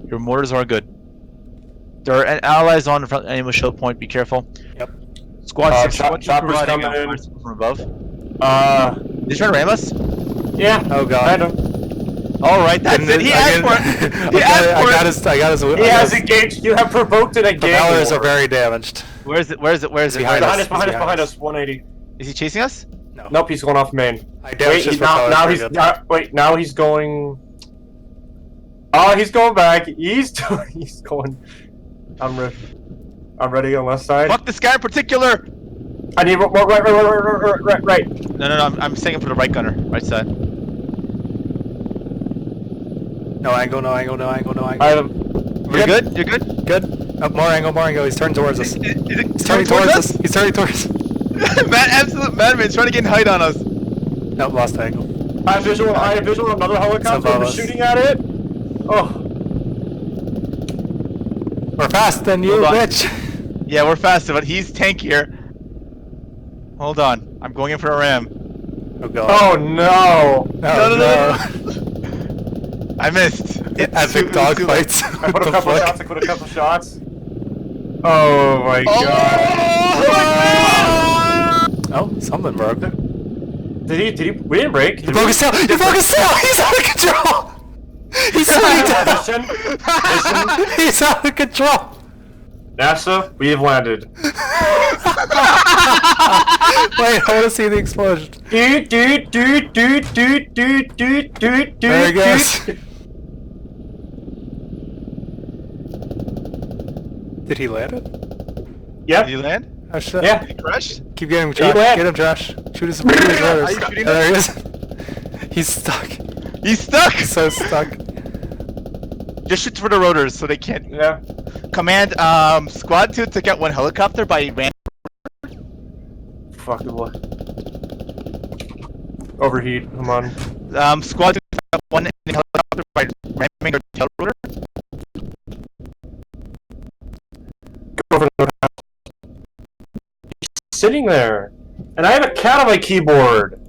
Your mortars are good. There are allies on the front enemy show point. Be careful. Yep. Squad 6, squad 2 chopper's providing coming in. fire support from above. Did you try to ram us? Yeah. Oh god. I know. Alright, that's it. He asked for it. He asked for it. I got his. He has engaged. You have provoked an engagement. Propellers are very damaged. Where is it? Where is it? Where is it? Behind us. Behind us. 180. Is he chasing us? No. Nope, he's going off main. I damaged his propeller. Now he's going. Oh, he's going back. He's going. I'm ready on left side. Fuck this guy in particular! I need more right. No, I'm saying for the right gunner, right side. No angle. I You're have. good? You're good? Good. More angle. He's turning towards us. He's turning towards us. He's turning towards us. Absolute madman's trying to get in height on us. Nope, lost angle. I have visual on another helicopter. We're shooting at it. Oh. We're faster than you, bitch. Yeah, we're faster, but he's tankier. Hold on. I'm going in for a ram. Oh god. Oh no. No. I missed. Epic dogfights. I put a couple shots. Oh my god. Oh, something broke. Did he? We didn't break. You broke his tail! You broke his tail! He's out of control! He's slowing down! He's out of control! NASA, we have landed. Wait, I want to see the explosion. There he goes. Did he land it? Yep. Did he land? Oh shit. Yeah. Did he crash? Keep getting him, Josh. Get him, Josh. Shoot his rotors. There he is. He's stuck. He's stuck! He's so stuck. Just shoot for the rotors so they can't. Yeah. Command, squad 2 took out one helicopter by ram. Fuck the boy. Overheat. Come on. Squad 2 took out one helicopter by ramming their tail rotor. Sitting there, and I have a cat on my keyboard.